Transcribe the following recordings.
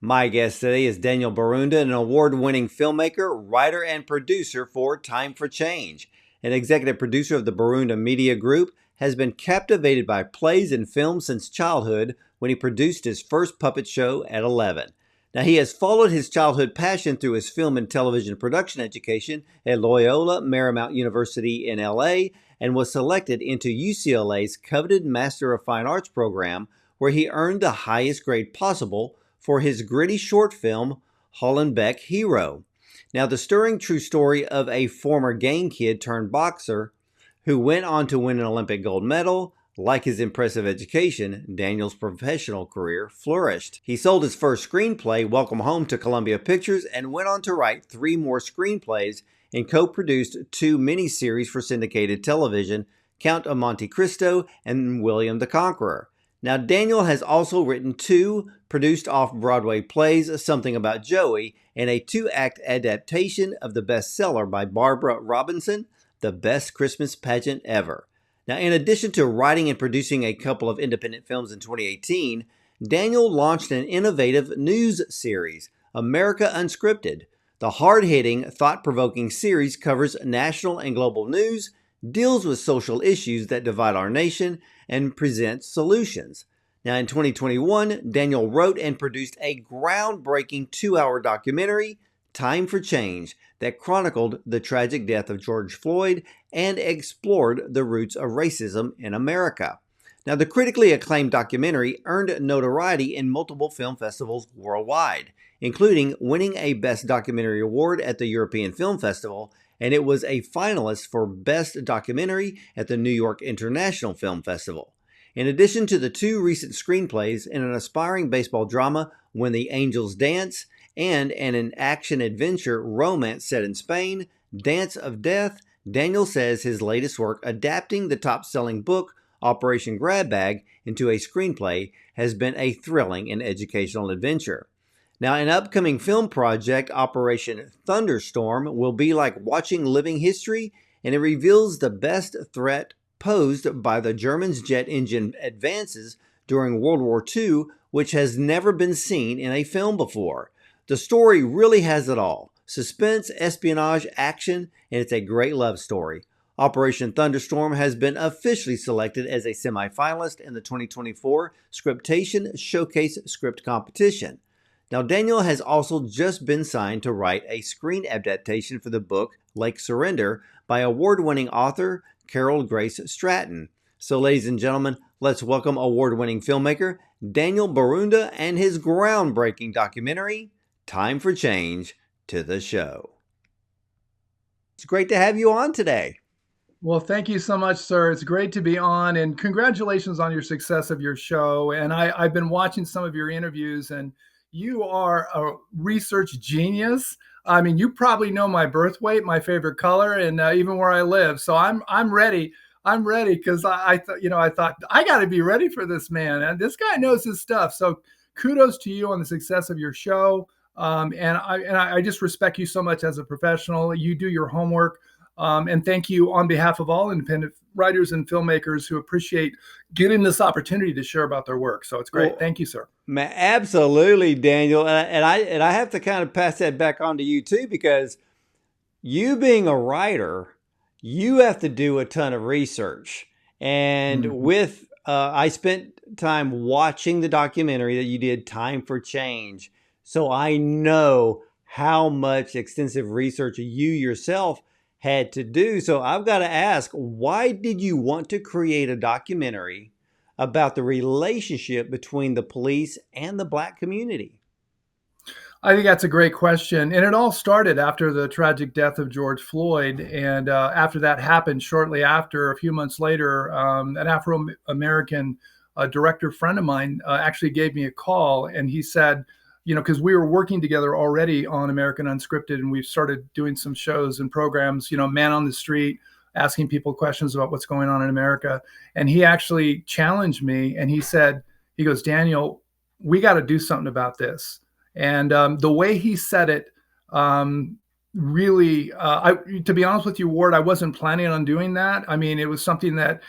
My guest today is Daniel Borunda, an award-winning filmmaker, writer, and producer for Time for Change. An executive producer of the Borunda Media Group, has been captivated by plays and films since childhood when he produced his first puppet show at 11. Now, he has followed his childhood passion through his film and television production education at Loyola Marymount University in LA and was selected into UCLA's coveted Master of Fine Arts program, where he earned the highest grade possible for his gritty short film, Hollenbeck Hero. Now, the stirring true story of a former gang kid turned boxer who went on to win an Olympic gold medal. Like his impressive education, Daniel's professional career flourished. He sold his first screenplay, Welcome Home, to Columbia Pictures and went on to write 3 more screenplays and co-produced 2 miniseries for syndicated television, Count of Monte Cristo and William the Conqueror. Now, Daniel has also written 2 produced off-Broadway plays, Something About Joey, and a 2-act adaptation of the bestseller by Barbara Robinson, The Best Christmas Pageant Ever. Now, in addition to writing and producing a couple of independent films in 2018, Daniel launched an innovative news series, America Unscripted. The hard-hitting, thought-provoking series covers national and global news, deals with social issues that divide our nation, and presents solutions. Now, in 2021, Daniel wrote and produced a groundbreaking 2-hour documentary, Time for Change, that chronicled the tragic death of George Floyd and explored the roots of racism in America. Now, the critically acclaimed documentary earned notoriety in multiple film festivals worldwide, including winning a Best Documentary Award at the European Film Festival, and it was a finalist for Best Documentary at the New York International Film Festival. In addition to the 2 recent screenplays and an aspiring baseball drama, When the Angels Dance, and an action-adventure romance set in Spain, Dance of Death, Daniel says his latest work adapting the top-selling book, Operation Grab Bag, into a screenplay has been a thrilling and educational adventure. Now, an upcoming film project, Operation Thunderstorm, will be like watching living history, and it reveals the best threat posed by the Germans' jet engine advances during World War II, which has never been seen in a film before. The story really has it all: suspense, espionage, action, and it's a great love story. Operation Thunderstorm has been officially selected as a semifinalist in the 2024 Scriptation Showcase Script Competition. Now, Daniel has also just been signed to write a screen adaptation for the book Lake Surrender by award-winning author Carol Grace Stratton. So, ladies and gentlemen, let's welcome award-winning filmmaker Daniel Borunda and his groundbreaking documentary, Time for Change, to the show. It's great to have you on today. Well, thank you so much, sir. It's great to be on, and congratulations on your success of your show. And I've been watching some of your interviews, and you are a research genius. I mean, you probably know my birth weight, my favorite color, and even where I live. So I'm ready. I'm ready because I thought I got to be ready for this man, and this guy knows his stuff. So kudos to you on the success of your show. And I just respect you so much as a professional. You do your homework. And thank you on behalf of all independent writers and filmmakers who appreciate getting this opportunity to share about their work. So it's great. Well, thank you, sir. Absolutely, Daniel. And I have to kind of pass that back on to you too, because you being a writer, you have to do a ton of research. And I spent time watching the documentary that you did, Time for Change. So I know how much extensive research you yourself had to do. So I've got to ask, why did you want to create a documentary about the relationship between the police and the Black community? I think that's a great question. And it all started after the tragic death of George Floyd. And after that happened, shortly after, a few months later, an Afro-American director friend of mine actually gave me a call, and he said, because we were working together already on American Unscripted, and we've started doing some shows and programs, man on the street, asking people questions about what's going on in America. And he actually challenged me, and he goes, Daniel, we got to do something about this. And the way he said it, really, to be honest with you, Ward, I wasn't planning on doing that. I mean, it was something that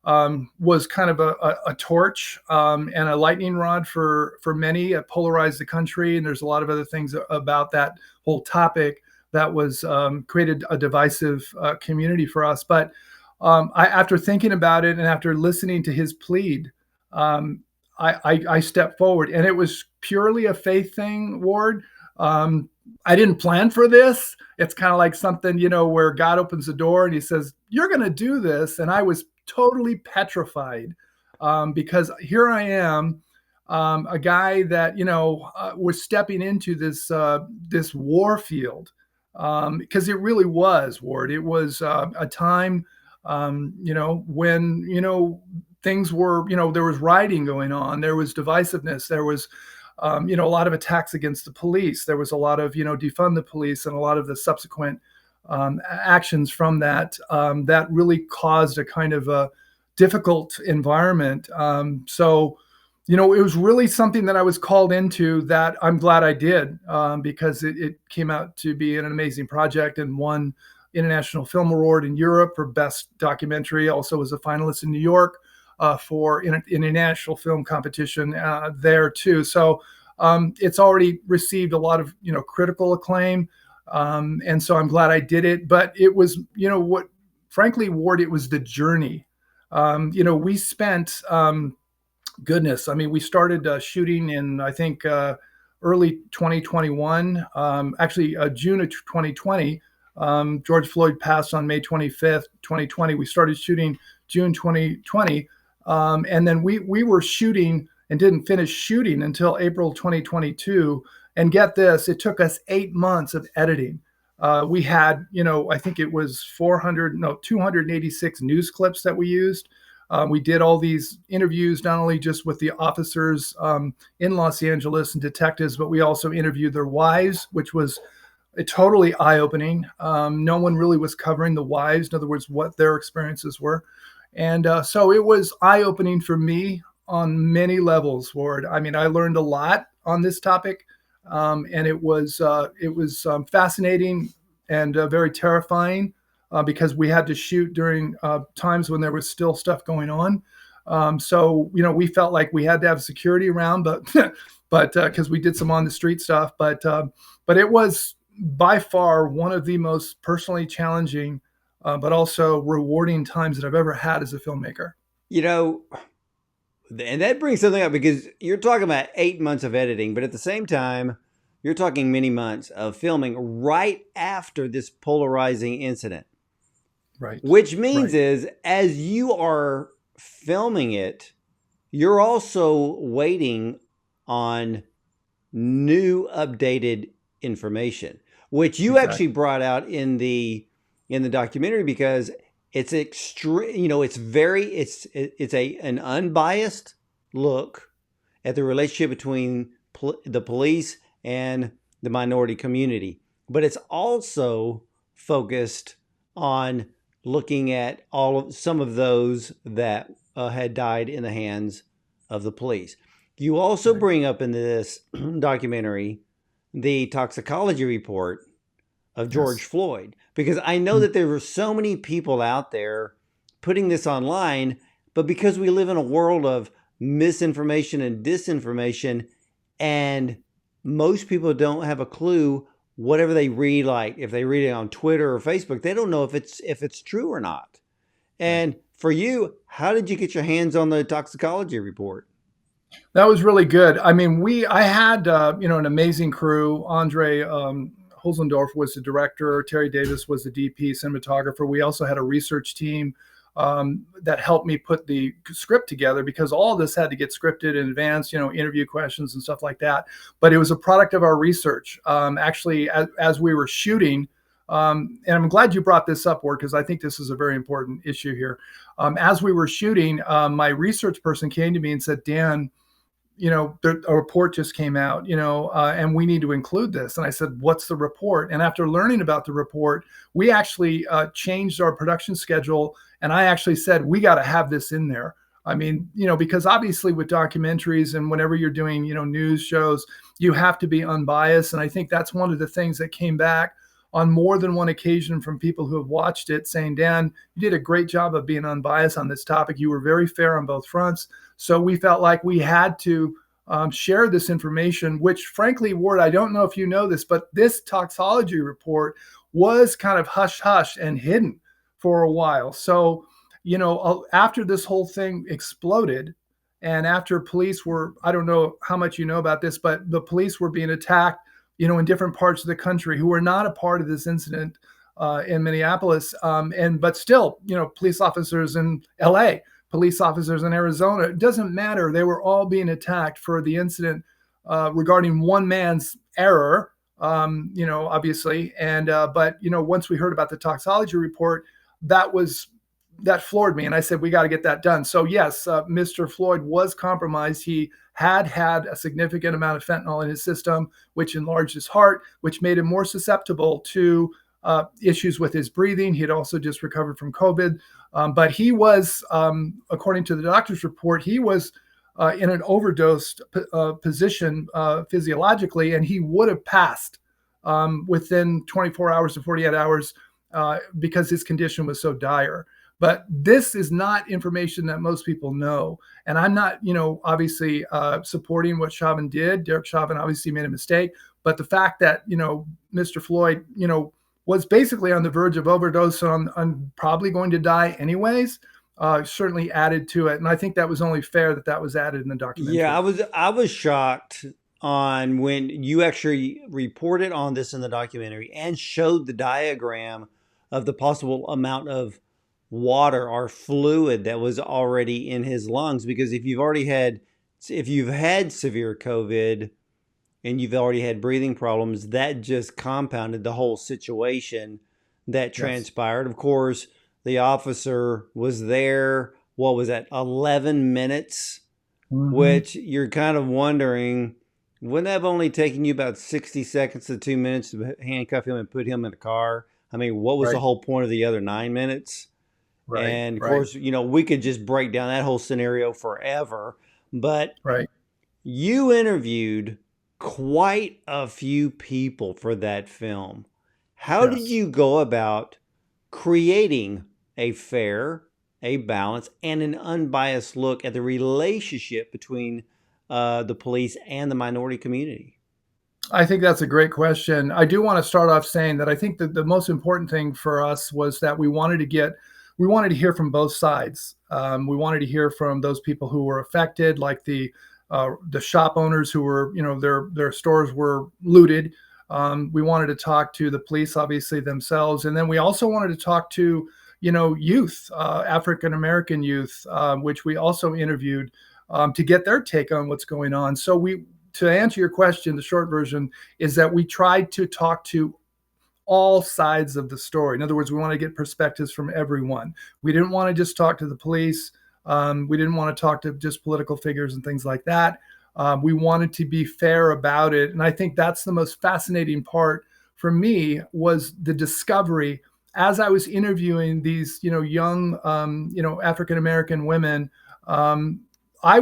was kind of a torch and a lightning rod for many. It polarized the country, and there's a lot of other things about that whole topic that was created a divisive community for us. But after thinking about it and after listening to his plead, I stepped forward, and it was purely a faith thing, Ward. I didn't plan for this. It's kind of like something, where God opens the door and he says, "You're going to do this." And I was totally petrified because here I am, a guy that, was stepping into this war field because it really was, Ward. It was a time, when, things were, there was rioting going on. There was divisiveness. There was, a lot of attacks against the police. There was a lot of, defund the police and a lot of the subsequent actions from that that really caused a kind of a difficult environment. So, it was really something that I was called into that I'm glad I did because it came out to be an amazing project and won International Film Award in Europe for Best Documentary. Also was a finalist in New York for an international film competition there too. So it's already received a lot of critical acclaim, and so I'm glad I did it. But it was frankly, Ward, it was the journey. We spent goodness. I mean, we started shooting in I think early 2021. Actually, June of 2020. George Floyd passed on May 25th, 2020. We started shooting June 2020. And then we were shooting and didn't finish shooting until April 2022. And get this, it took us 8 months of editing. We had, I think it was 286 news clips that we used. We did all these interviews, not only just with the officers in Los Angeles and detectives, but we also interviewed their wives, which was totally eye-opening. No one really was covering the wives, in other words, what their experiences were. And so it was eye-opening for me on many levels, Ward. I mean, I learned a lot on this topic, and it was fascinating and very terrifying because we had to shoot during times when there was still stuff going on. So we felt like we had to have security around, but because we did some on the street stuff, but it was by far one of the most personally challenging but also rewarding times that I've ever had as a filmmaker. And that brings something up because you're talking about 8 months of editing, but at the same time, you're talking many months of filming right after this polarizing incident. Right. Which means is as you are filming it, you're also waiting on new updated information, which you actually brought out in the documentary because it's extreme. It's an unbiased look at the relationship between the police and the minority community, but it's also focused on looking at some of those that had died in the hands of the police. You also bring up in this documentary the toxicology report of George Floyd, because I know that there were so many people out there putting this online, but because we live in a world of misinformation and disinformation, and most people don't have a clue. Whatever they read, like if they read it on Twitter or Facebook, they don't know if it's true or not. And for you, how did you get your hands on the toxicology report? That was really good. I mean, I had an amazing crew. Andre Holzendorf was the director. Terry Davis was the DP, cinematographer. We also had a research team that helped me put the script together because all of this had to get scripted in advance, interview questions and stuff like that. But it was a product of our research. Actually, as we were shooting, and I'm glad you brought this up, Ward, because I think this is a very important issue here. As we were shooting, my research person came to me and said, Dan, a report just came out, and we need to include this. And I said, what's the report? And after learning about the report, we actually changed our production schedule. And I actually said, we got to have this in there. I mean, because obviously with documentaries and whenever you're doing, news shows, you have to be unbiased. And I think that's one of the things that came back on more than one occasion from people who have watched it saying, Dan, you did a great job of being unbiased on this topic. You were very fair on both fronts. So we felt like we had to share this information, which frankly, Ward, I don't know if you know this, but this toxology report was kind of hush hush and hidden for a while. So, after this whole thing exploded, and after police were, I don't know how much you know about this, but the police were being attacked, in different parts of the country who were not a part of this incident in Minneapolis. But still, police officers in LA, police officers in Arizona, it doesn't matter. They were all being attacked for the incident regarding one man's error, obviously. But once we heard about the toxology report, that floored me. And I said, we got to get that done. So yes, Mr. Floyd was compromised. He had a significant amount of fentanyl in his system, which enlarged his heart, which made him more susceptible to issues with his breathing. He had also just recovered from COVID. But he was, according to the doctor's report, he was in an overdosed position physiologically, and he would have passed within 24 hours to 48 hours because his condition was so dire. But this is not information that most people know. And I'm not, obviously supporting what Chauvin did. Derek Chauvin obviously made a mistake. But the fact that, Mr. Floyd, was basically on the verge of overdose on probably going to die anyways, certainly added to it. And I think that was only fair that was added in the documentary. Yeah, I was shocked on when you actually reported on this in the documentary and showed the diagram of the possible amount of water or fluid that was already in his lungs. Because if you've had severe COVID and you've already had breathing problems, that just compounded the whole situation that transpired. Yes. Of course, the officer was there, what was that, 11 minutes? Mm-hmm. Which you're kind of wondering, wouldn't that have only taken you about 60 seconds to 2 minutes to handcuff him and put him in a car? I mean, what was the whole point of the other 9 minutes? Right, and of course, we could just break down that whole scenario forever. But you interviewed quite a few people for that film. How did you go about creating a fair, a balanced, and an unbiased look at the relationship between the police and the minority community? I think that's a great question. I do want to start off saying that I think that the most important thing for us was that we wanted to hear from both sides. We wanted to hear from those people who were affected, like the shop owners who were, their stores were looted. We wanted to talk to the police, obviously themselves, and then we also wanted to talk to, youth, African American youth, which we also interviewed to get their take on what's going on. So to answer your question, the short version is that we tried to talk to all sides of the story. In other words, we want to get perspectives from everyone. We didn't want to just talk to the police. We didn't want to talk to just political figures and things like that. We wanted to be fair about it. And I think that's the most fascinating part for me, was the discovery as I was interviewing these, young, African-American women. I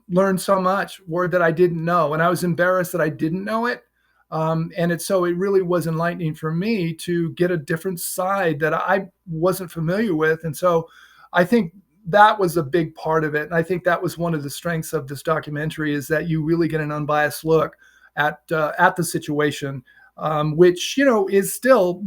learned so much word that I didn't know, and I was embarrassed that I didn't know it. So it really was enlightening for me to get a different side that I wasn't familiar with. And so I think that was a big part of it. And I think that was one of the strengths of this documentary, is that you really get an unbiased look at the situation, which, is still,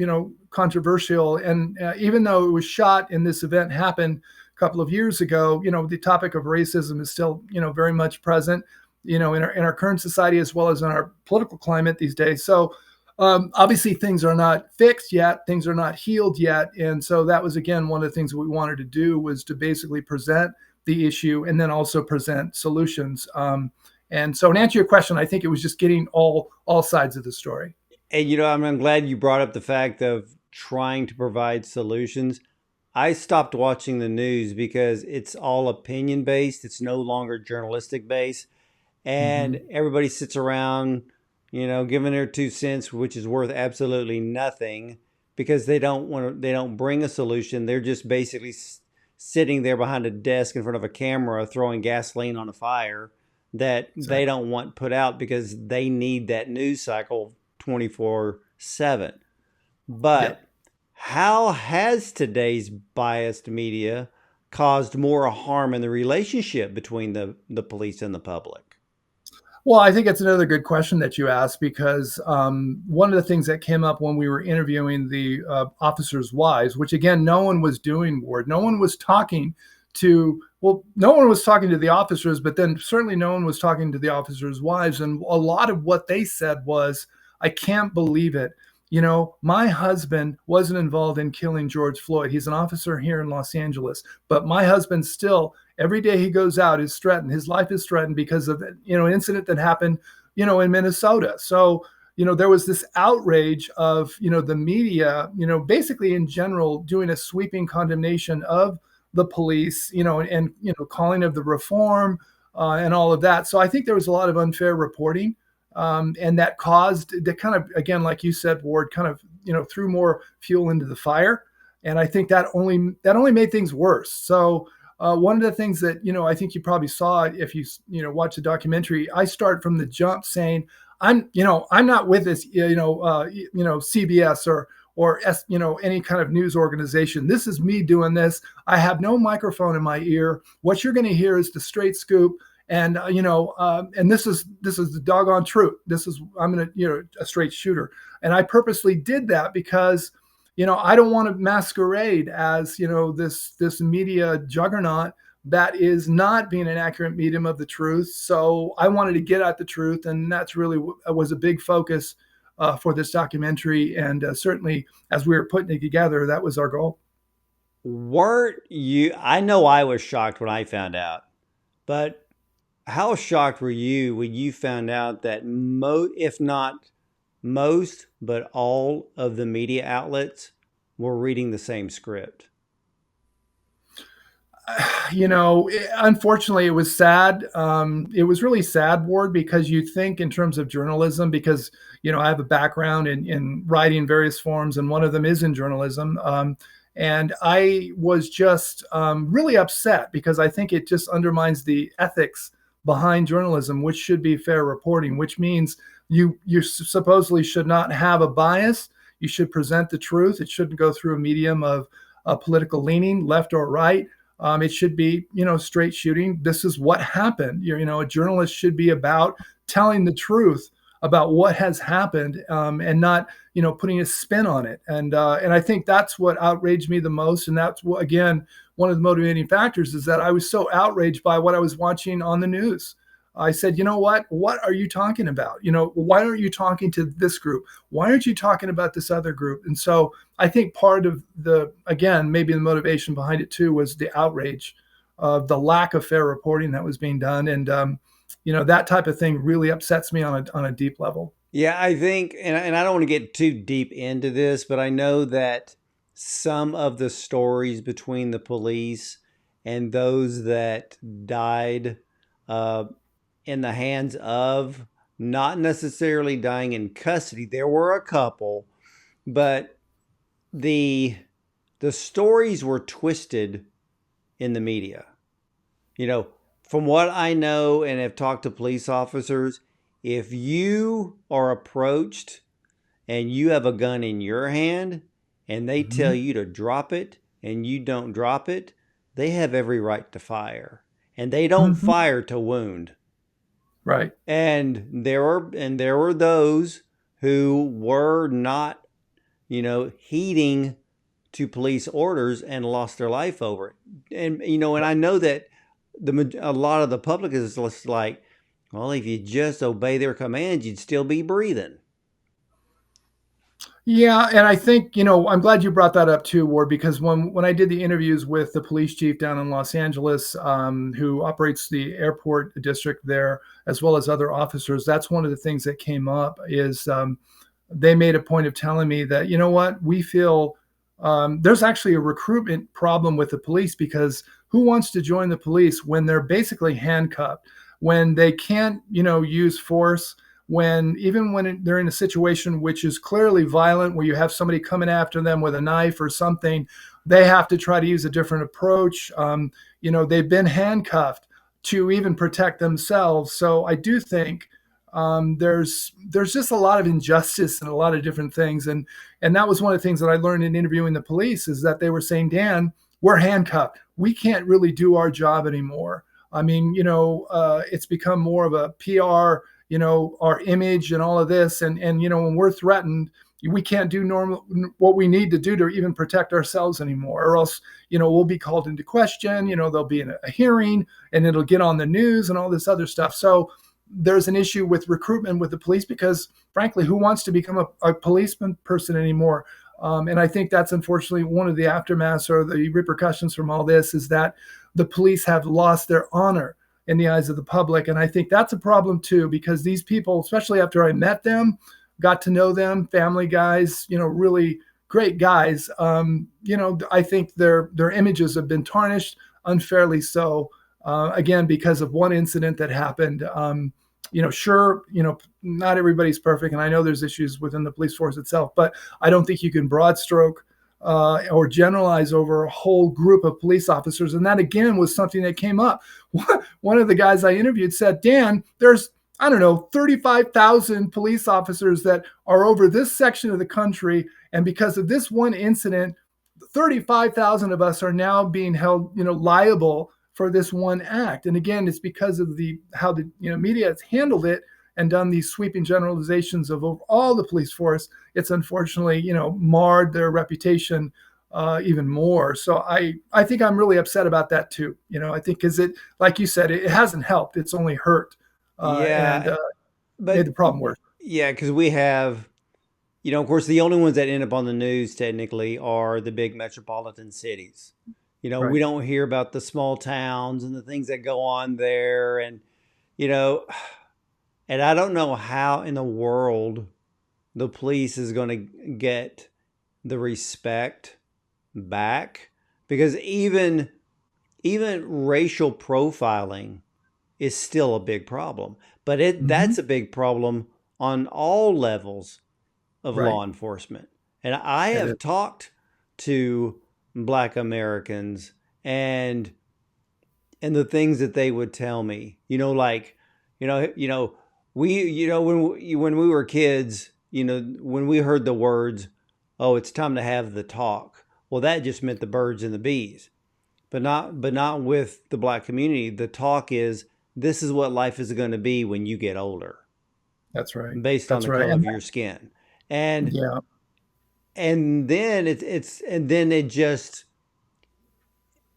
controversial. And even though it was shot and this event happened a couple of years ago, the topic of racism is still, very much present, in our current society, as well as in our political climate these days. So obviously things are not fixed yet, things are not healed yet. And so that was, again, one of the things that we wanted to do, was to basically present the issue and then also present solutions. And so to answer your question, I think it was just getting all sides of the story. And, I'm glad you brought up the fact of trying to provide solutions. I stopped watching the news because it's all opinion based. It's no longer journalistic based. And everybody sits around, giving their 2 cents, which is worth absolutely nothing, because they don't bring a solution. They're just basically sitting there behind a desk in front of a camera, throwing gasoline on a fire that they don't want put out because they need that news cycle 24/7. Yep. But how has today's biased media caused more harm in the relationship between the police and the public? Well, I think it's another good question that you asked because one of the things that came up when we were interviewing the officers' wives, which again, no one was doing, Ward, no one was talking to, well, no one was talking to the officers, but then certainly no one was talking to the officers' wives. And a lot of what they said was, I can't believe it. You know, my husband wasn't involved in killing George Floyd. He's an officer here in Los Angeles, but my husband still every day he goes out is threatened. His life is threatened because of an incident that happened in Minnesota. So there was this outrage of the media basically in general doing a sweeping condemnation of the police, and calling of the reform and all of that. So I think there was a lot of unfair reporting, and that caused that kind of, again, like you said, Ward, kind of threw more fuel into the fire. And I think that only made things worse. So one of the things that I think you probably saw if watch the documentary, I start from the jump saying, I'm not with this CBS or any kind of news organization. This is me doing this. I have no microphone in my ear. What you're going to hear is the straight scoop. And and this is the doggone truth. I'm gonna a straight shooter, and I purposely did that because I don't want to masquerade as this media juggernaut that is not being an accurate medium of the truth. So I wanted to get at the truth, and that's really was a big focus for this documentary. And certainly, as we were putting it together, that was our goal. Weren't you? I know I was shocked when I found out, but how shocked were you when you found out that if not most, but all of the media outlets were reading the same script? Unfortunately, it was sad. It was really sad, Ward, because you think in terms of journalism, because I have a background in writing various forms, and one of them is in journalism. And I was just really upset because I think it just undermines the ethics behind journalism, which should be fair reporting, which means you supposedly should not have a bias. You should present the truth. It shouldn't go through a medium of political leaning, left or right. It should be, straight shooting. This is what happened. A journalist should be about telling the truth about what has happened, and not, putting a spin on it. And I think that's what outraged me the most. And that's what, again, one of the motivating factors is that I was so outraged by what I was watching on the news. I said, you know what? What are you talking about? Why aren't you talking to this group? Why aren't you talking about this other group? And so I think part of again, maybe the motivation behind it too was the outrage of the lack of fair reporting that was being done. And, that type of thing really upsets me on a deep level. Yeah, I think, and I don't want to get too deep into this, but I know that some of the stories between the police and those that died uh, in the hands of, not necessarily dying in custody, there were a couple, but the the stories were twisted in the media. You know, from what I know and have talked to police officers, if you are approached and you have a gun in your hand and they tell Mhm. you to drop it and you don't drop it, they have every right to fire. And they don't Mhm. fire to wound. Right. And there were those who were not, heeding to police orders and lost their life over it. And I know that a lot of the public is just like, well, if you just obey their commands, you'd still be breathing. Yeah, and I think I'm glad you brought that up too, Ward, because when I did the interviews with the police chief down in Los Angeles, who operates the airport district there, as well as other officers, that's one of the things that came up is they made a point of telling me that what we feel there's actually a recruitment problem with the police because who wants to join the police when they're basically handcuffed, when they can't use force, when even when they're in a situation which is clearly violent, where you have somebody coming after them with a knife or something, they have to try to use a different approach. They've been handcuffed to even protect themselves. So I do think there's just a lot of injustice and a lot of different things, and that was one of the things that I learned in interviewing the police is that they were saying, Dan, we're handcuffed. We can't really do our job anymore. I mean, it's become more of a PR, our image and all of this, and when we're threatened, we can't do normal what we need to do to even protect ourselves anymore, or else we'll be called into question. There'll be a hearing, and it'll get on the news and all this other stuff. So there's an issue with recruitment with the police because, frankly, who wants to become a policeman person anymore? And I think that's unfortunately one of the aftermaths or the repercussions from all this is that the police have lost their honor in the eyes of the public. And I think that's a problem too, because these people, especially after I met them, got to know them, family guys, really great guys. I think their images have been tarnished unfairly so. Again, because of one incident that happened. Sure, not everybody's perfect, and I know there's issues within the police force itself, but I don't think you can broad stroke or generalize over a whole group of police officers. And that, again, was something that came up. One of the guys I interviewed said, Dan, there's, I don't know, 35,000 police officers that are over this section of the country. And because of this one incident, 35,000 of us are now being held, liable for this one act. And again, it's because of how the media has handled it and done these sweeping generalizations of all the police force. It's unfortunately marred their reputation even more. So I think I'm really upset about that too. I think because it, like you said, it hasn't helped. It's only hurt and Yeah, made but the problem worse. yeah, because we have, of course, the only ones that end up on the news technically are the big metropolitan cities. We Right. don't hear about the small towns and the things that go on there. You know, and I don't know how in the world the police is going to get the respect back because even racial profiling is still a big problem. But Hmm. that's a big problem on all levels of Right. law enforcement. And I It have is. talked to Black Americans and the things that they would tell me, like, we, when we were kids, when we heard the words, "Oh, it's time to have the talk," well, that just meant the birds and the bees, but not with the Black community. The talk is this is what life is going to be when you get older, That's right. based on That's the right. color of your skin, and Yeah. then and then it just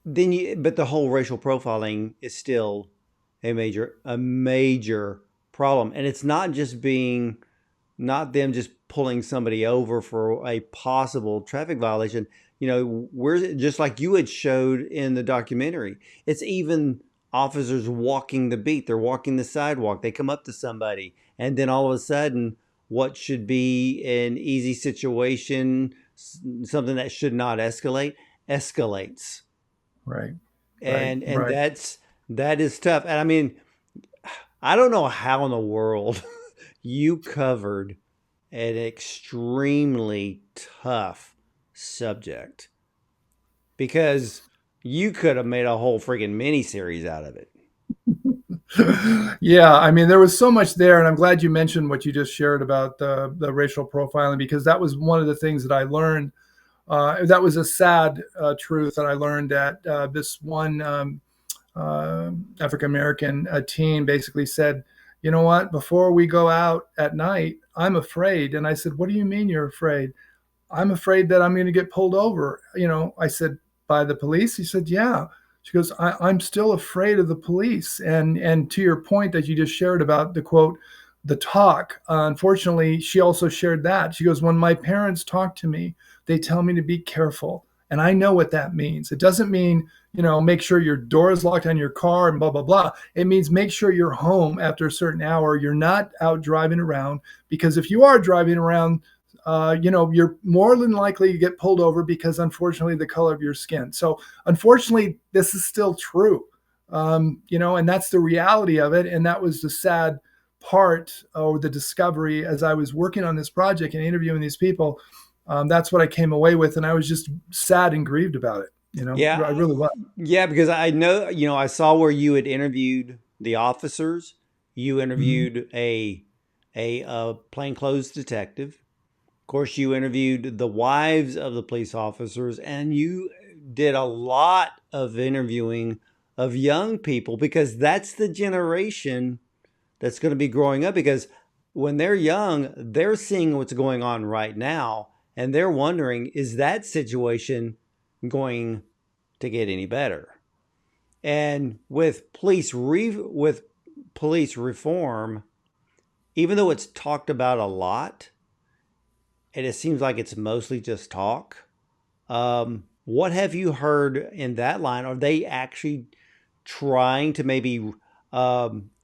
but the whole racial profiling is still a major problem, and it's not them just pulling somebody over for a possible traffic violation. We're just like you had showed in the documentary. It's even officers walking the beat. They're walking the sidewalk. They come up to somebody, and then all of a sudden, what should be an easy situation, something that should not escalate, escalates, Right. Right. and Right. that is tough. And I mean, I don't know how in the world you covered an extremely tough subject because you could have made a whole freaking mini series out of it. Yeah, I mean, there was so much there, and I'm glad you mentioned what you just shared about the racial profiling because that was one of the things that I learned. That was a sad truth that I learned at this one African American teen basically said, "You know what? Before we go out at night, I'm afraid." And I said, "What do you mean you're afraid?" "I'm afraid that I'm going to get pulled over." I said, "By the police?" He said, "Yeah." She goes, I'm still afraid of the police. And to your point that you just shared about the quote, the talk, unfortunately, she also shared that. She goes, when my parents talk to me, they tell me to be careful. And I know what that means. It doesn't mean, make sure your door is locked on your car and blah, blah, blah. It means make sure you're home after a certain hour. You're not out driving around because if you are driving around, you're more than likely to get pulled over because unfortunately the color of your skin. So unfortunately, this is still true. And that's the reality of it. And that was the sad part or the discovery as I was working on this project and interviewing these people. That's what I came away with. And I was just sad and grieved about it. I Yeah, really was. yeah, because I know, I saw where you had interviewed the officers, You Mhm. interviewed a plainclothes detective. Of course, you interviewed the wives of the police officers, and you did a lot of interviewing of young people because that's the generation that's going to be growing up. Because when they're young, they're seeing what's going on right now, and they're wondering, is that situation going to get any better? And with police reform, even though it's talked about a lot, and it seems like it's mostly just talk. What have you heard in that line? Are they actually trying to maybe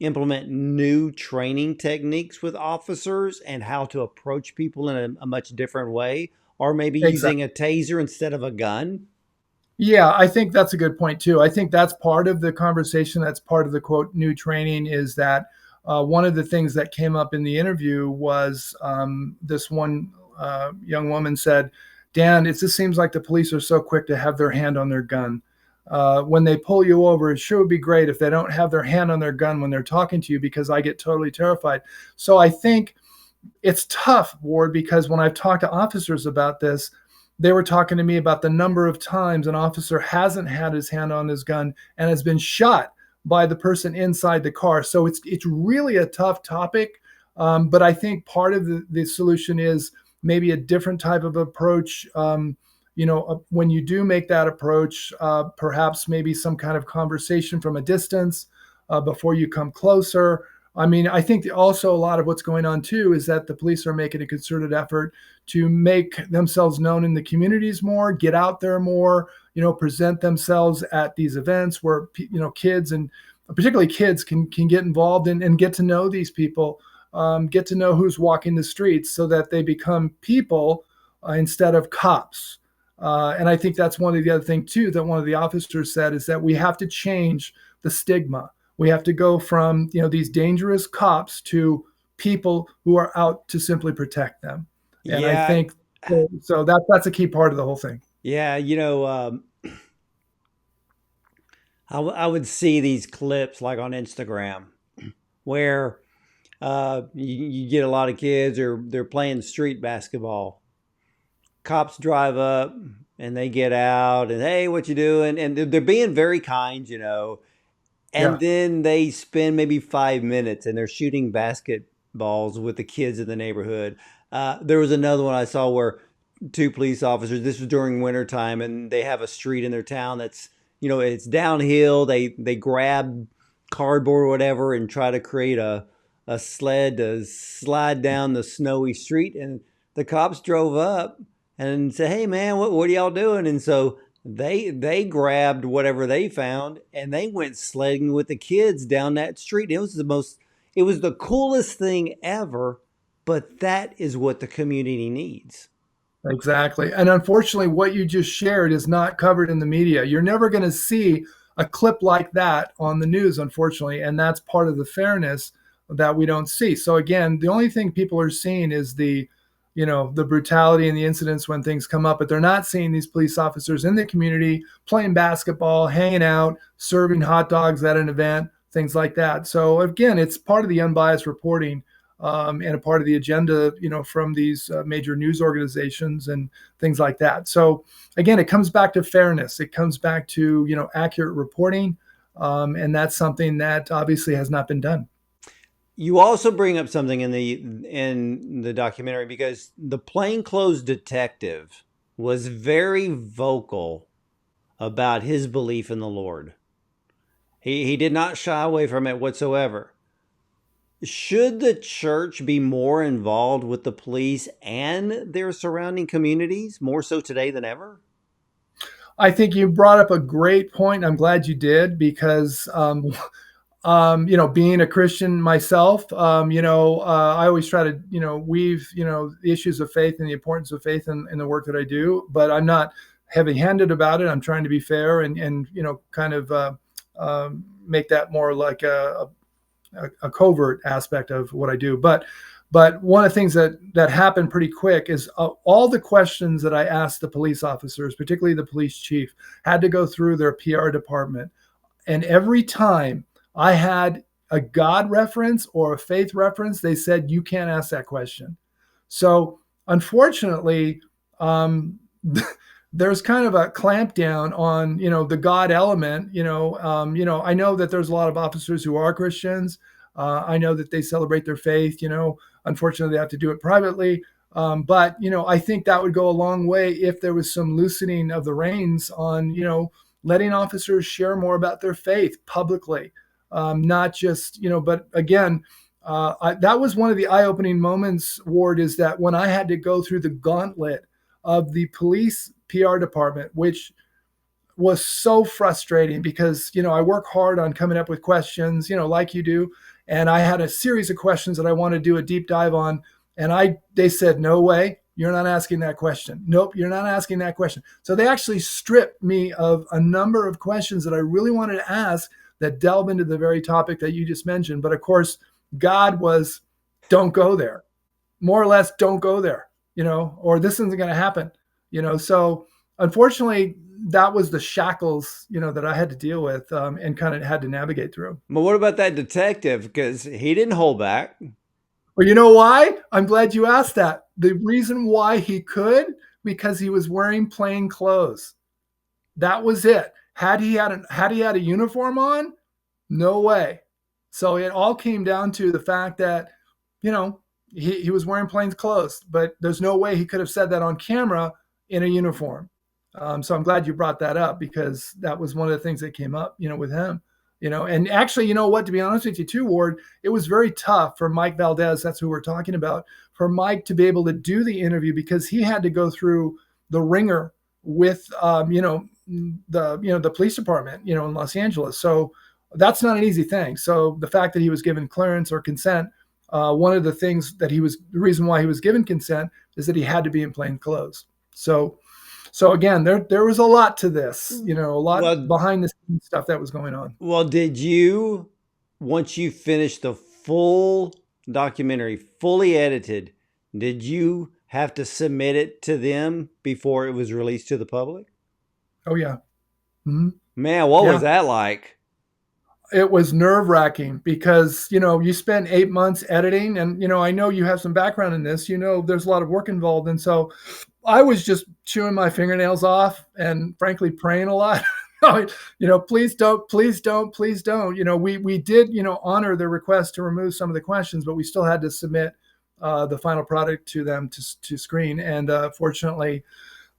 implement new training techniques with officers and how to approach people in a much different way? Or maybe using Exactly. a taser instead of a gun? Yeah, I think that's a good point too. I think that's part of the conversation. That's part of the quote new training is that one of the things that came up in the interview was this one young woman said, "Dan, it just seems like the police are so quick to have their hand on their gun. When they pull you over, it sure would be great if they don't have their hand on their gun when they're talking to you because I get totally terrified." So I think it's tough, Ward, because when I've talked to officers about this, they were talking to me about the number of times an officer hasn't had his hand on his gun and has been shot by the person inside the car. So it's really a tough topic. But I think part of the solution is maybe a different type of approach. When you do make that approach, perhaps maybe some kind of conversation from a distance before you come closer. I mean, I think also a lot of what's going on too is that the police are making a concerted effort to make themselves known in the communities more, get out there more, present themselves at these events where kids and particularly kids can get involved and get to know these people, get to know who's walking the streets, so that they become people instead of cops. And I think that's one of the other things too that one of the officers said is that we have to change the stigma. We have to go from these dangerous cops to people who are out to simply protect them. And I Yeah, think so that's a key part of the whole thing. yeah. I would see these clips like on Instagram where you get a lot of kids or they're playing street basketball. Cops drive up and they get out and hey, what you doing? And they're being very kind. And Yeah. then they spend maybe 5 minutes and they're shooting basketballs with the kids in the neighborhood. There was another one I saw where two police officers, this was during winter time, and they have a street in their town that's it's downhill. They grab cardboard or whatever and try to create a sled to slide down the snowy street. And the cops drove up and said, hey man, what are y'all doing? And so they grabbed whatever they found and they went sledding with the kids down that street. It was the coolest thing ever, but that is what the community needs. Exactly. And unfortunately, what you just shared is not covered in the media. You're never going to see a clip like that on the news, unfortunately. And that's part of the fairness that we don't see. So again, the only thing people are seeing is the brutality and the incidents when things come up, but they're not seeing these police officers in the community playing basketball, hanging out, serving hot dogs at an event, things like that. So again, it's part of the unbiased reporting and a part of the agenda, from these major news organizations and things like that. So again, it comes back to fairness. It comes back to accurate reporting, and that's something that obviously has not been done. You also bring up something in the documentary because the plainclothes detective was very vocal about his belief in the Lord. He did not shy away from it whatsoever. Should the church be more involved with the police and their surrounding communities, more so today than ever? I think you brought up a great point. I'm glad you did because being a Christian myself, I always try to, weave, the issues of faith and the importance of faith in the work that I do, but I'm not heavy handed about it. I'm trying to be fair and kind of make that more like a covert aspect of what I do. But one of the things that happened pretty quick is all the questions that I asked the police officers, particularly the police chief, had to go through their PR department. And every time I had a God reference or a faith reference, they said, you can't ask that question. So unfortunately, there's kind of a clamp down on, the God element. I know that there's a lot of officers who are Christians. I know that they celebrate their faith. Unfortunately, they have to do it privately. But I think that would go a long way if there was some loosening of the reins on, letting officers share more about their faith publicly, not just, but again, that was one of the eye-opening moments, Ward, is that when I had to go through the gauntlet of the police PR department, which was so frustrating because, I work hard on coming up with questions, like you do. And I had a series of questions that I want to do a deep dive on. And they said, no way, you're not asking that question. Nope, you're not asking that question. So they actually stripped me of a number of questions that I really wanted to ask that delve into the very topic that you just mentioned. But of course, God was, don't go there. More or less, don't go there, or this isn't going to happen, So unfortunately, that was the shackles, that I had to deal with, and kind of had to navigate through. But what about that detective? Because he didn't hold back. Well, you know why? I'm glad you asked that. The reason why he could, because he was wearing plain clothes. That was it. Had he had a uniform on, no way. So it all came down to the fact that, he was wearing plain clothes, but there's no way he could have said that on camera in a uniform. So I'm glad you brought that up, because that was one of the things that came up, with him. And actually, what, to be honest with you too, Ward, it was very tough for Mike Valdez, that's who we're talking about, for Mike to be able to do the interview, because he had to go through the ringer with, the police department, in Los Angeles. So that's not an easy thing. So the fact that he was given clearance or consent, one of the things that the reason why he was given consent is that he had to be in plain clothes. So again, there was a lot to this, a lot behind the scenes stuff that was going on. Well, did you, once you finished the full documentary, fully edited, did you have to submit it to them before it was released to the public? Oh, yeah. Mm-hmm. Man, what was that like? It was nerve-wracking because, you spend 8 months editing, and, I know you have some background in this, there's a lot of work involved. And so I was just chewing my fingernails off and frankly praying a lot. Please don't, please don't, please don't. We did, honor their request to remove some of the questions, but we still had to submit the final product to them to screen. And fortunately,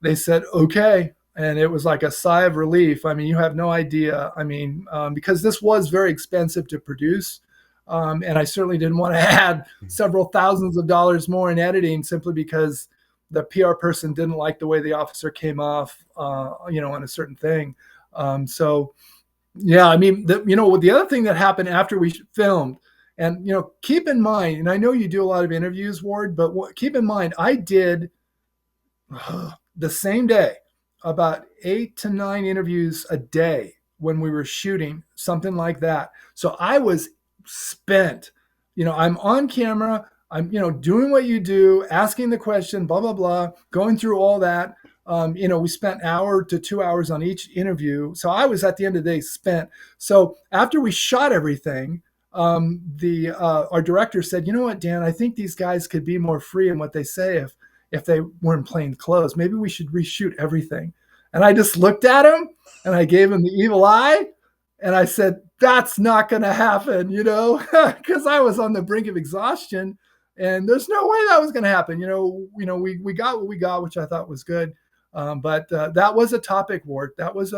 they said, okay. And it was like a sigh of relief. I mean, you have no idea. I mean, because this was very expensive to produce. And I certainly didn't want to add several thousands of dollars more in editing simply because the PR person didn't like the way the officer came off, on a certain thing. So, yeah, I mean, the other thing that happened after we filmed, and, keep in mind, and I know you do a lot of interviews, Ward, but keep in mind, I did the same day about 8 to 9 interviews a day when we were shooting, something like that. So I was spent. I'm on camera. I'm, doing what you do, asking the question, blah, blah, blah, going through all that. We spent 1 hour to 2 hours on each interview. So I was at the end of the day spent. So after we shot everything, our director said, you know what, Dan, I think these guys could be more free in what they say if they weren't plain clothes. Maybe we should reshoot everything. And I just looked at him and I gave him the evil eye. And I said, that's not going to happen, because I was on the brink of exhaustion and there's no way that was going to happen. We got what we got, which I thought was good. But that was a topic, Ward. That was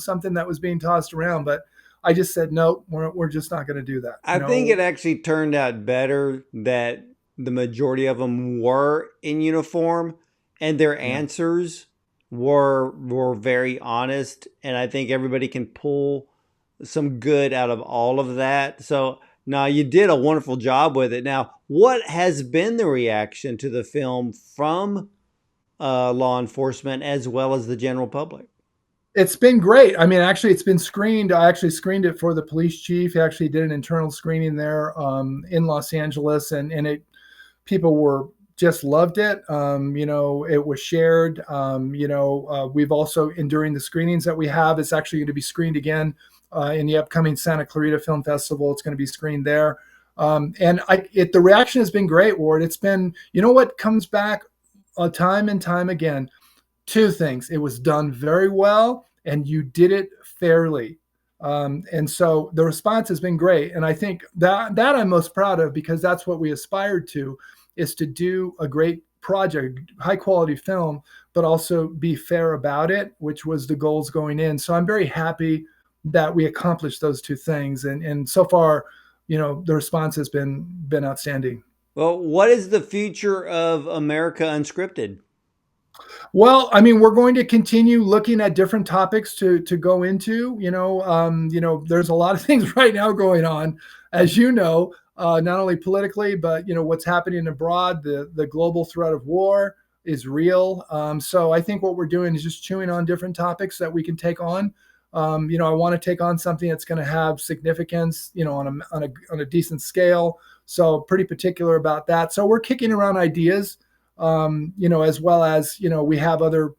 something that was being tossed around, but I just said, no, we're just not going to do that. I think it actually turned out better that the majority of them were in uniform and their answers were very honest. And I think everybody can pull some good out of all of that. So now you did a wonderful job with it. Now, what has been the reaction to the film from law enforcement as well as the general public? It's been great. I mean, actually, it's been screened. I actually screened it for the police chief. He actually did an internal screening there in Los Angeles, and people were just loved it. It was shared. We've also, during the screenings that we have, it's actually going to be screened again in the upcoming Santa Clarita Film Festival. It's going to be screened there. The reaction has been great, Ward. It's been, you know what comes back time and time again? Two things. It was done very well, and you did it fairly. And so the response has been great. And I think that I'm most proud of, because that's what we aspired to, is to do a great project, high quality film, but also be fair about it, which was the goals going in. So I'm very happy that we accomplished those two things. And so far, the response has been outstanding. Well, what is the future of America Unscripted? Well, I mean, we're going to continue looking at different topics to go into. There's a lot of things right now going on, as you know, not only politically, but what's happening abroad. The global threat of war is real. So I think what we're doing is just chewing on different topics that we can take on. I want to take on something that's going to have significance, on a decent scale. So pretty particular about that. So we're kicking around ideas. As well as, we have other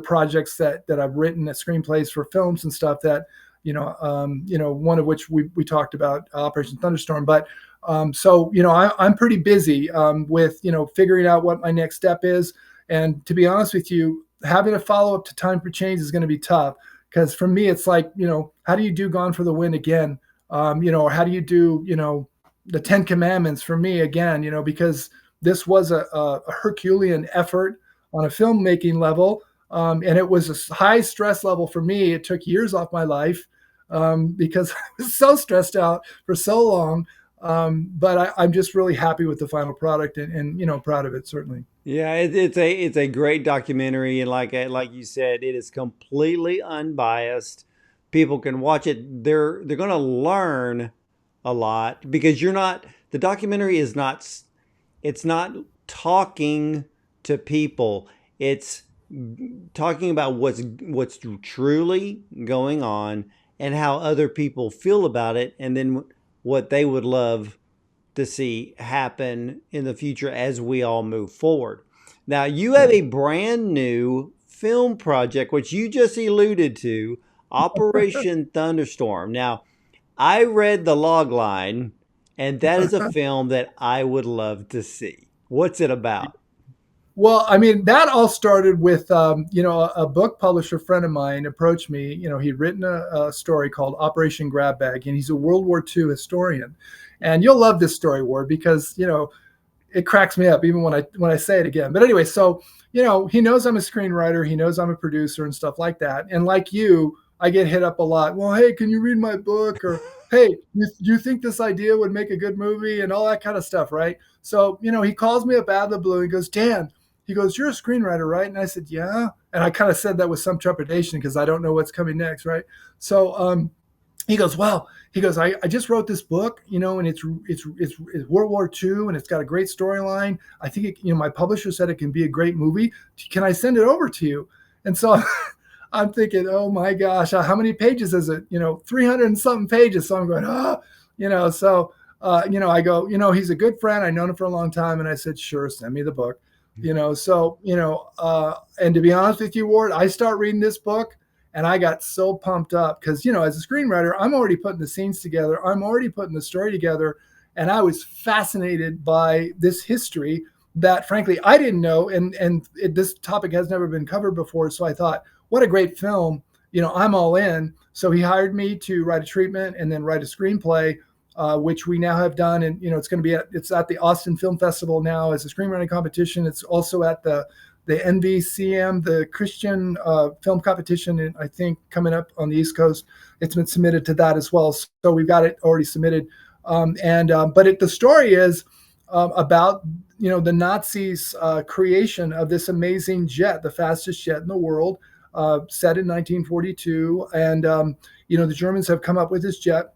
projects that I've written, screenplays for films and stuff that, one of which we talked about, Operation Thunderstorm. But I'm pretty busy with, figuring out what my next step is. And to be honest with you, having a follow up to Time for Change is going to be tough, because for me, it's like, how do you do Gone for the Wind again? Or how do you do, the 10 Commandments for me again, because this was a Herculean effort on a filmmaking level. And it was a high stress level for me. It took years off my life because I was so stressed out for so long. But I'm just really happy with the final product and proud of it, certainly. Yeah, it's a great documentary, and like you said, it is completely unbiased. People can watch it. They're going to learn a lot, because the documentary is not, it's not talking to people. It's talking about what's truly going on and how other people feel about it, and then what they would love to see happen in the future as we all move forward. Now, you have a brand new film project, which you just alluded to, Operation Thunderstorm. Now, I read the log line, and that is a film that I would love to see. What's it about? Well, I mean, that all started with, a book publisher friend of mine approached me. He'd written a story called Operation Grab Bag, and he's a World War II historian. And you'll love this story, Ward, because, it cracks me up even when I say it again. But anyway, so, he knows I'm a screenwriter. He knows I'm a producer and stuff like that. And like you, I get hit up a lot. Well, hey, can you read my book? Or, hey, you think this idea would make a good movie, and all that kind of stuff, right? So, he calls me up out of the blue. He goes, Dan, he goes, you're a screenwriter, right? And I said, yeah. And I kind of said that with some trepidation, because I don't know what's coming next, right? So he goes, well, I just wrote this book, and it's World War II, and it's got a great storyline. I think my publisher said it can be a great movie. Can I send it over to you? And so I'm thinking, oh my gosh, how many pages is it? 300 and something pages. So I'm going, I go, he's a good friend. I've known him for a long time. And I said, sure, send me the book. And to be honest with you, Ward, I start reading this book and I got so pumped up because, as a screenwriter, I'm already putting the scenes together. I'm already putting the story together. And I was fascinated by this history that, frankly, I didn't know. This topic has never been covered before. So I thought, what a great film. I'm all in. So he hired me to write a treatment and then write a screenplay, which we now have done. And, it's at the Austin Film Festival now as a screenwriting competition. It's also at the NVCM, the Christian film competition, and I think coming up on the East Coast. It's been submitted to that as well. So we've got it already submitted. But the story is about, the Nazis' creation of this amazing jet, the fastest jet in the world, set in 1942. And, the Germans have come up with this jet.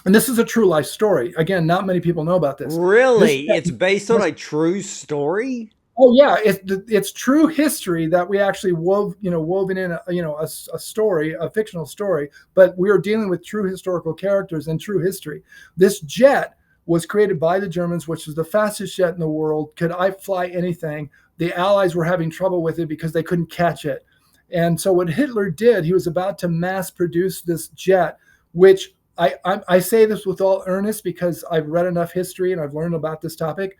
And this is a true life story. Again, not many people know about this. Really? It's based on a true story? Oh yeah, it's true history that we actually woven in a story, a fictional story, but we are dealing with true historical characters and true history. This jet was created by the Germans, which was the fastest jet in the world. Could I fly anything? The Allies were having trouble with it because they couldn't catch it. And so what Hitler did, he was about to mass produce this jet which I say this with all earnest because I've read enough history and I've learned about this topic.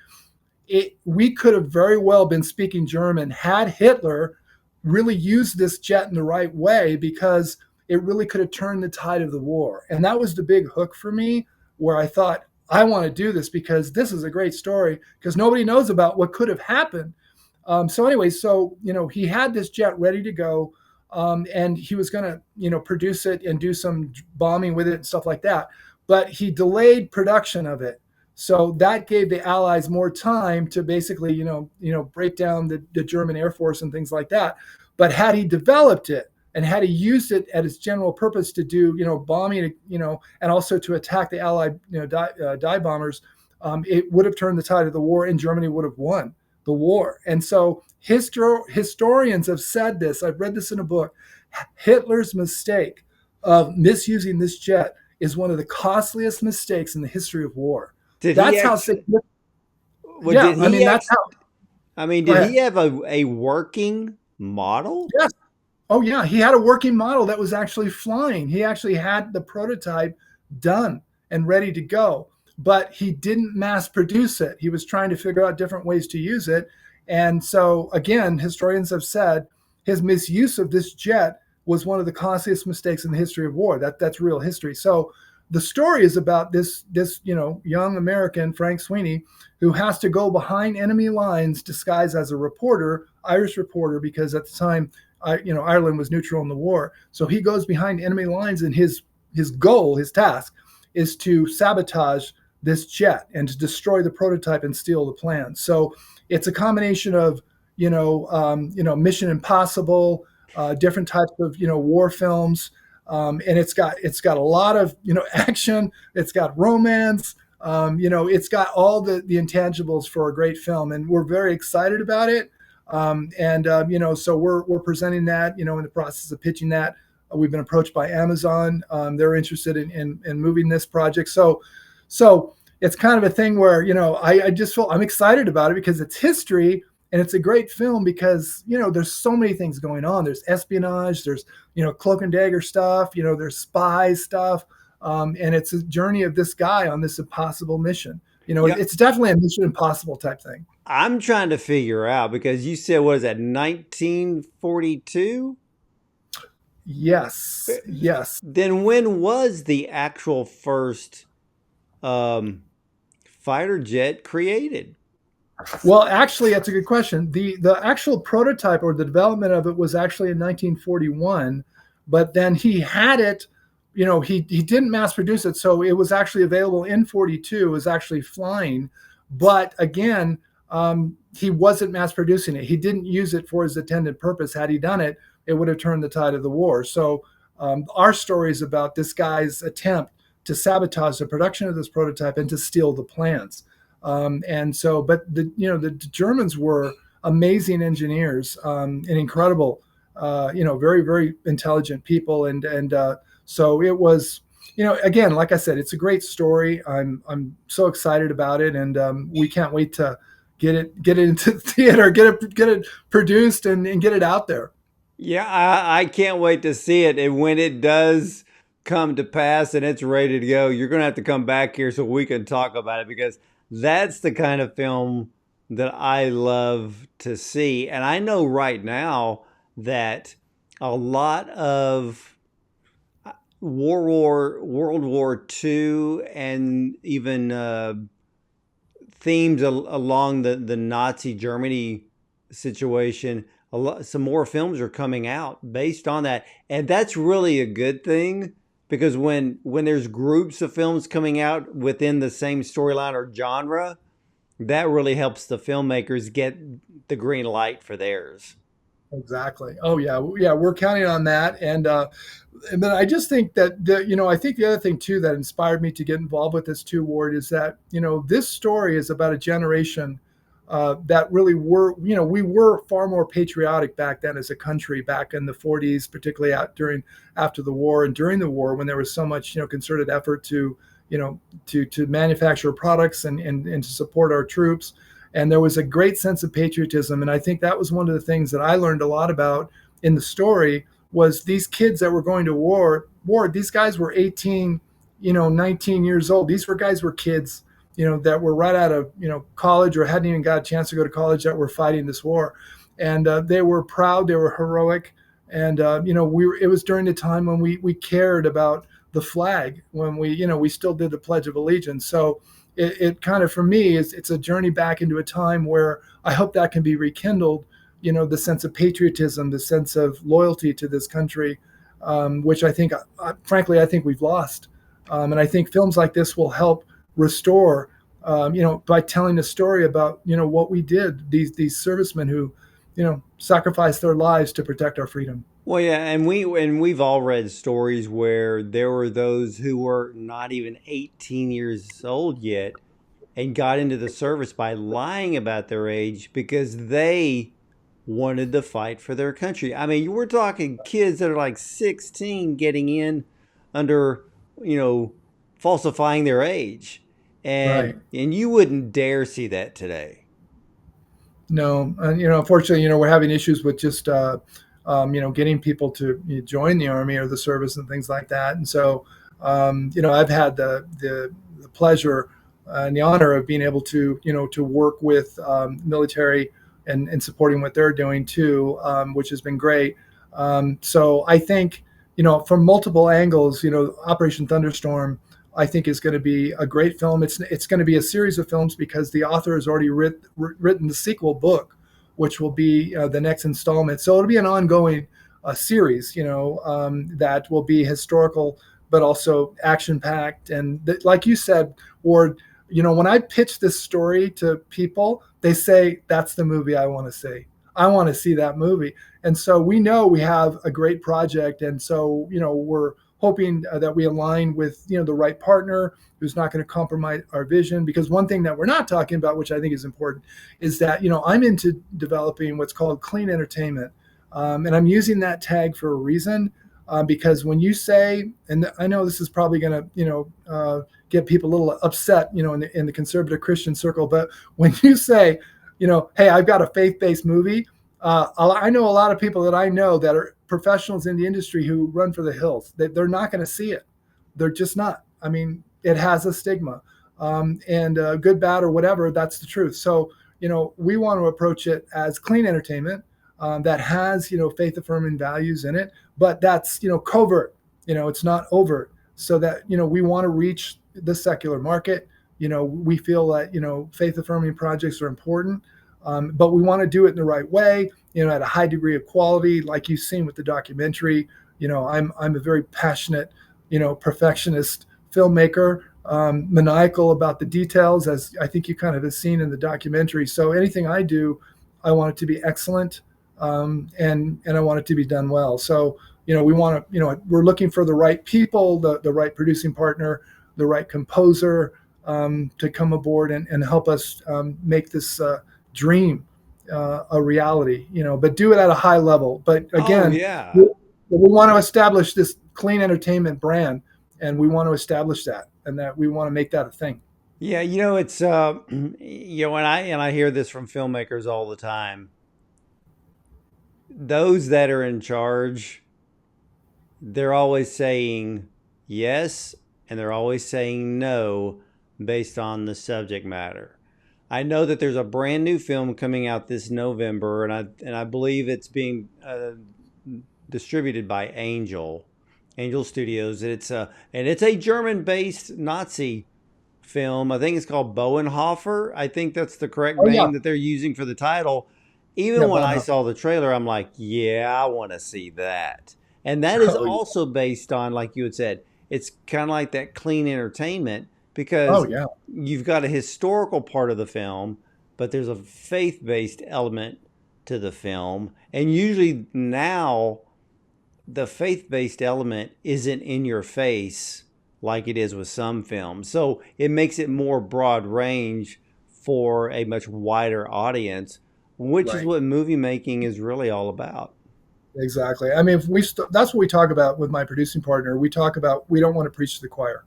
We could have very well been speaking German had Hitler really used this jet in the right way, because it really could have turned the tide of the war. And that was the big hook for me, where I thought, I want to do this because this is a great story, because nobody knows about what could have happened. So anyway, he had this jet ready to go, and he was going to produce it and do some bombing with it and stuff like that. But he delayed production of it. So that gave the Allies more time to basically, break down the German Air Force and things like that. But had he developed it and had he used it at its general purpose to do, bombing, and also to attack the Allied, dive bombers, it would have turned the tide of the war, and Germany would have won the war. And so historians have said this. I've read this in a book. Hitler's mistake of misusing this jet is one of the costliest mistakes in the history of war. That's how significant. Yeah, I mean, that's how. I mean, did he have a working model? Yes. Oh, yeah. He had a working model that was actually flying. He actually had the prototype done and ready to go, but he didn't mass produce it. He was trying to figure out different ways to use it. And so, again, historians have said his misuse of this jet was one of the costliest mistakes in the history of war. That's real history. So the story is about this young American, Frank Sweeney, who has to go behind enemy lines disguised as a reporter, Irish reporter, because at the time, Ireland was neutral in the war. So he goes behind enemy lines, and his goal, his task, is to sabotage this jet and to destroy the prototype and steal the plans. So it's a combination of Mission Impossible, different types of war films. And it's got a lot of action. It's got romance. It's got all the intangibles for a great film, and we're very excited about it. So we're presenting that. In the process of pitching that. We've been approached by Amazon. They're interested in moving this project. So it's kind of a thing where I just feel I'm excited about it because it's history. And it's a great film because, there's so many things going on. There's espionage, there's, cloak and dagger stuff, there's spy stuff. And it's a journey of this guy on this impossible mission. It's definitely a Mission Impossible type thing. I'm trying to figure out, because you said, what is that, 1942? Yes. Then when was the actual first fighter jet created? Well, actually, that's a good question. The actual prototype or the development of it was actually in 1941, but then he had it, he didn't mass produce it. So it was actually available in 42, it was actually flying. But again, he wasn't mass producing it. He didn't use it for his intended purpose. Had he done it, it would have turned the tide of the war. So our story is about this guy's attempt to sabotage the production of this prototype and to steal the plans. But the Germans were amazing engineers, and incredible, very, very intelligent people. So it was, again, like I said, it's a great story. I'm so excited about it. And we can't wait to get it into the theater, get it produced and get it out there. Yeah, I can't wait to see it. And when it does come to pass and it's ready to go, you're going to have to come back here so we can talk about it, because that's the kind of film that I love to see. And I know right now that a lot of World War II and even themes along the Nazi Germany situation, some more films are coming out based on that. And that's really a good thing, because when there's groups of films coming out within the same storyline or genre, that really helps the filmmakers get the green light for theirs. Exactly. Oh yeah, we're counting on that. And then I just think that I think the other thing too that inspired me to get involved with this too, Ward, is that this story is about a generation that really were, we were far more patriotic back then as a country, back in the 40s, particularly after the war and during the war, when there was so much, concerted effort to manufacture products and to support our troops. And there was a great sense of patriotism. And I think that was one of the things that I learned a lot about in the story, was these kids that were going to war. These guys were 18, 19 years old. These guys were kids, that were right out of, college or hadn't even got a chance to go to college, that were fighting this war. And they were proud, they were heroic. And, it was during the time when we cared about the flag, when we still did the Pledge of Allegiance. So it kind of, for me, it's a journey back into a time where I hope that can be rekindled, the sense of patriotism, the sense of loyalty to this country, which I think, frankly, I think we've lost. And I think films like this will help restore, by telling a story about, what we did, these servicemen who, sacrificed their lives to protect our freedom. Well, yeah, we've all read stories where there were those who were not even 18 years old yet and got into the service by lying about their age because they wanted to fight for their country. I mean, we're talking kids that are like 16 getting in under, you know, falsifying their age. And Right. and you wouldn't dare see that today. No, and unfortunately, we're having issues with just getting people to join the army or the service and things like that. And so, I've had the pleasure and the honor of being able to to work with military and supporting what they're doing too, which has been great. So I think from multiple angles, Operation Thunderstorm, I think is going to be a great film. It's going to be a series of films because the author has already written the sequel book, which will be the next installment. So it'll be an ongoing series, that will be historical but also action packed. And like you said, Ward, when I pitch this story to people, they say that's the movie I want to see. I want to see that movie. And so we know we have a great project, and so we're hoping that we align with the right partner who's not going to compromise our vision. Because one thing that we're not talking about, which I think is important, is that I'm into developing what's called clean entertainment, and I'm using that tag for a reason. Because when you say, and I know this is probably going to get people a little upset, in the conservative Christian circle, but when you say, hey, I've got a faith-based movie, I know a lot of people that I know that are professionals in the industry who run for the hills. They're not going to see it. They're just not. I mean, it has a stigma, and good, bad, or whatever. That's the truth. So, we want to approach it as clean entertainment that has, faith affirming values in it, but that's, covert. It's not overt. So that we want to reach the secular market. We feel that faith affirming projects are important. But we want to do it in the right way, at a high degree of quality, like you've seen with the documentary. I'm a very passionate, perfectionist filmmaker, maniacal about the details, as I think you kind of have seen in the documentary. So anything I do, I want it to be excellent, and I want it to be done well. So we want to, we're looking for the right people, the right producing partner, the right composer, to come aboard and help us make this dream a reality, but do it at a high level. But Oh again, yeah. we want to establish this clean entertainment brand, and we want to establish that, and that we want to make that a thing. Yeah, it's and I hear this from filmmakers all the time. Those that are in charge, they're always saying yes and they're always saying no based on the subject matter. I know that there's a brand new film coming out this November, and I believe it's being distributed by Angel Studios. And it's a German-based Nazi film. I think it's called Bowenhofer. I think that's the correct Oh yeah, name that they're using for the title. yeah, Even when I Bonhoeffer. saw the trailer, I'm like, yeah, I want to see that. And that is Oh yeah, also based on, like you had said, it's kind of like that clean entertainment oh because yeah, you've got a historical part of the film, but there's a faith based element to the film. And usually now, the faith based element isn't in your face like it is with some films. So it makes it more broad range for a much wider audience, which is right. what movie making is really all about. Exactly. I mean, if that's what we talk about with my producing partner. We talk about, we don't want to preach to the choir.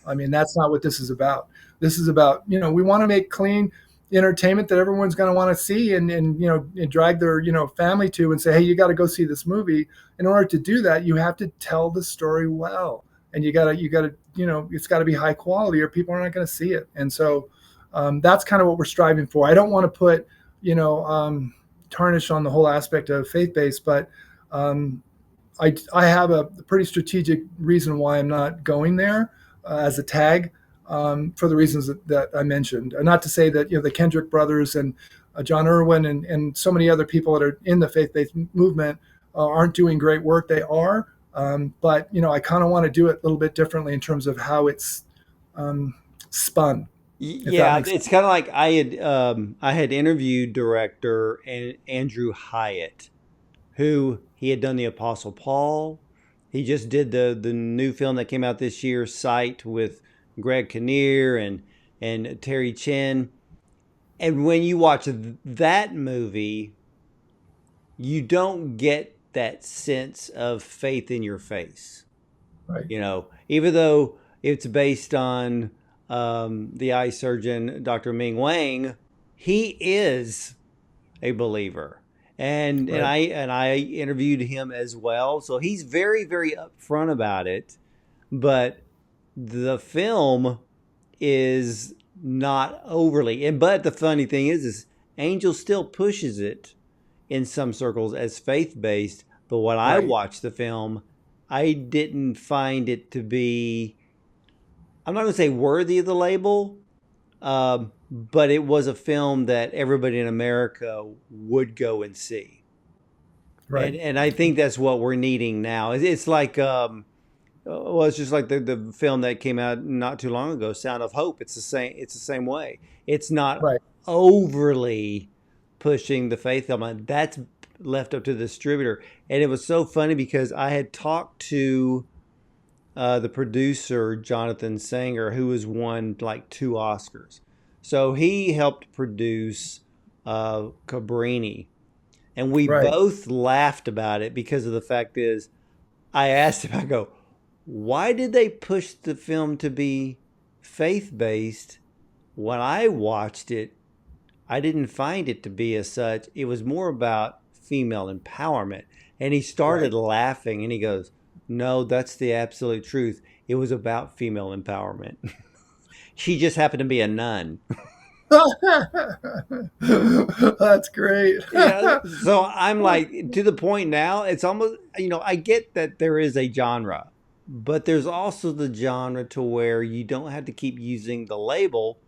I mean, that's not what this is about. This is about, we want to make clean. entertainment that everyone's going to want to see, and and drag their family to, and say, hey, you got to go see this movie. In order to do that, you have to tell the story well, and you got to it's got to be high quality, or people are not going to see it. And so that's kind of what we're striving for. I don't want to put tarnish on the whole aspect of faith based, but I have a pretty strategic reason why I'm not going there as a tag, for the reasons that I mentioned. And not to say that the Kendrick brothers and John Irwin and so many other people that are in the faith-based movement aren't doing great work. They are, but I kind of want to do it a little bit differently in terms of how it's spun. If that Yeah, makes sense. it's kind of like I had interviewed director Andrew Hyatt, who he had done the Apostle Paul. He just did the new film that came out this year, Sight, with Greg Kinnear and Terry Chin. And when you watch that movie, you don't get that sense of faith in your face. Right. Even though it's based on the eye surgeon, Dr. Ming Wang, he is a believer. And Right. I interviewed him as well. So he's very, very upfront about it. But the film is not overly. But the funny thing is Angel still pushes it in some circles as faith based. But when I Right. watched the film, I didn't find it to be, I'm not going to say worthy of the label, but it was a film that everybody in America would go and see. Right. And I think that's what we're needing now. It's like, well, it's just like the film that came out not too long ago, Sound of Hope. It's the same. It's the same way. It's not Right. overly pushing the faith element. That's left up to the distributor. And it was so funny because I had talked to the producer Jonathan Sanger, who has won like 2 Oscars. So he helped produce Cabrini, and we Right. both laughed about it because of the fact is, I asked him, I go, why did they push the film to be faith based? When I watched it, I didn't find it to be as such. It was more about female empowerment. And he started Right. laughing and he goes, no, that's the absolute truth. It was about female empowerment. She just happened to be a nun. That's great. So I'm like, to the point now, it's almost, I get that there is a genre, but there's also the genre to where you don't have to keep using the label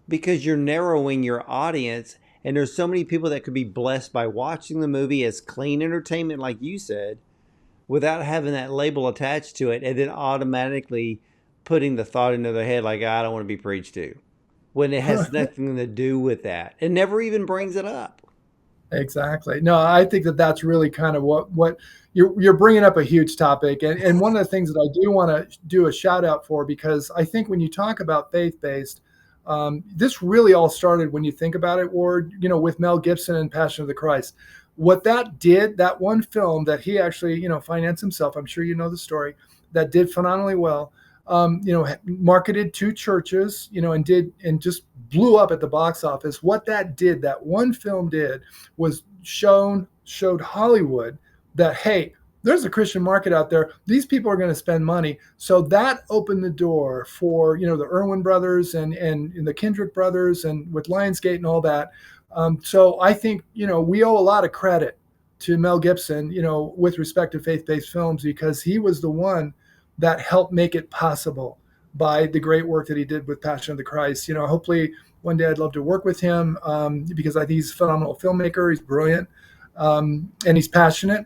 because you're narrowing your audience. And there's so many people that could be blessed by watching the movie as clean entertainment, like you said, without having that label attached to it, and then automatically putting the thought into their head, like, I don't want to be preached to, when it has nothing to do with that. It never even brings it up. Exactly. No, I think that that's really kind of what you're bringing up, a huge topic, and one of the things that I do want to do a shout out for, because I think when you talk about faith based, this really all started, when you think about it, Ward, with Mel Gibson and Passion of the Christ. What that did, that one film that he actually financed himself. I'm sure you know the story. That did phenomenally well. Marketed to churches, and just blew up at the box office. What that did, that one film did, was showed Hollywood that, hey, there's a Christian market out there. These people are going to spend money. So that opened the door for, the Irwin brothers and the Kendrick brothers, and with Lionsgate and all that. So I think, we owe a lot of credit to Mel Gibson, with respect to faith-based films, because he was the one that helped make it possible by the great work that he did with Passion of the Christ. Hopefully one day I'd love to work with him, because I think he's a phenomenal filmmaker. He's brilliant, and he's passionate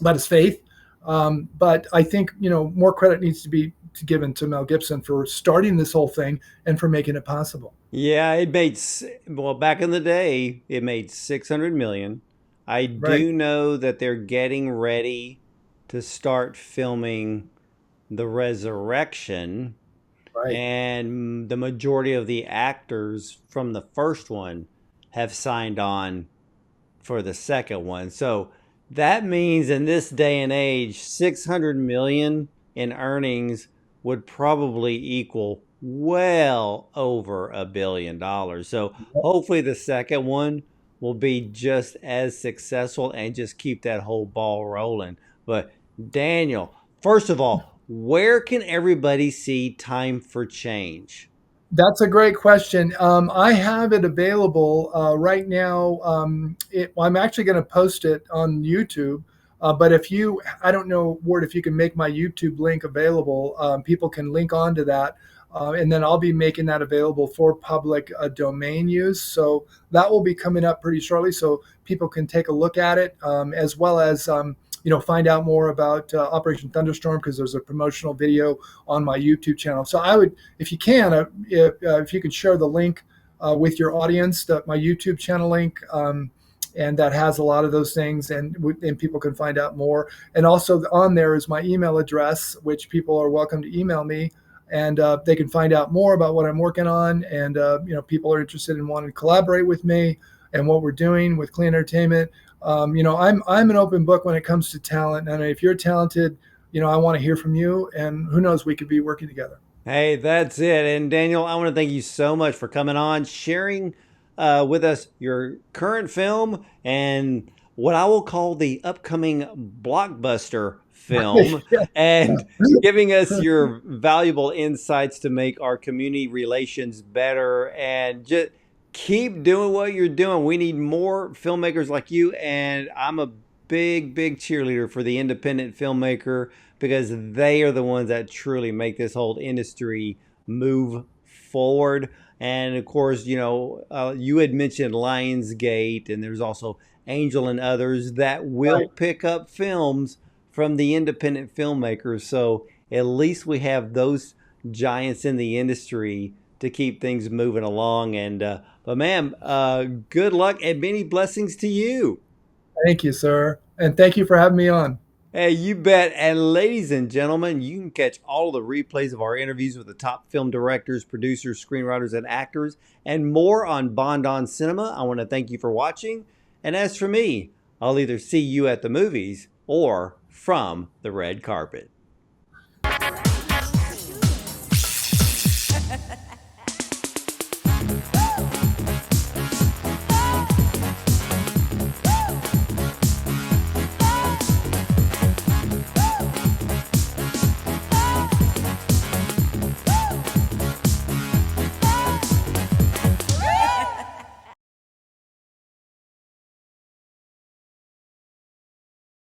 about his faith. But I think, more credit needs to be given to Mel Gibson for starting this whole thing and for making it possible. Yeah, it made, well, back in the day, it made 600 million. I Right, do know that they're getting ready to start filming The Resurrection, right. and the majority of the actors from the first one have signed on for the second one. So that means in this day and age, 600 million in earnings would probably equal well over $1 billion. So hopefully the second one will be just as successful and just keep that whole ball rolling. But Daniel, first of all, where can everybody see Time for Change? That's a great question. I have it available right now. I'm actually going to post it on YouTube. But if you, I don't know, Ward, if you can make my YouTube link available, people can link onto that. And then I'll be making that available for public domain use. So that will be coming up pretty shortly. So people can take a look at it, as well as, find out more about Operation Thunderstorm, because there's a promotional video on my YouTube channel. So I would, if you can, if you could share the link with your audience, my YouTube channel link, and that has a lot of those things, and people can find out more. And also on there is my email address, which people are welcome to email me, and they can find out more about what I'm working on. And people are interested in wanting to collaborate with me and what we're doing with Clean Entertainment. I'm an open book when it comes to talent, and if you're talented, I want to hear from you, and who knows, we could be working together. Hey, that's it. And Daniel, I want to thank you so much for coming on, sharing with us your current film and what I will call the upcoming blockbuster film, and giving us your valuable insights to make our community relations better. And just keep doing what you're doing. We need more filmmakers like you. And I'm a big, big cheerleader for the independent filmmaker, because they are the ones that truly make this whole industry move forward. And of course, you had mentioned Lionsgate, and there's also Angel and others that will Right. pick up films from the independent filmmakers. So at least we have those giants in the industry to keep things moving along. And but ma'am, good luck and many blessings to you. Thank you, sir. And thank you for having me on. Hey, you bet. And ladies and gentlemen, you can catch all of the replays of our interviews with the top film directors, producers, screenwriters, and actors, and more on Bond on Cinema. I want to thank you for watching. And as for me, I'll either see you at the movies or from the red carpet.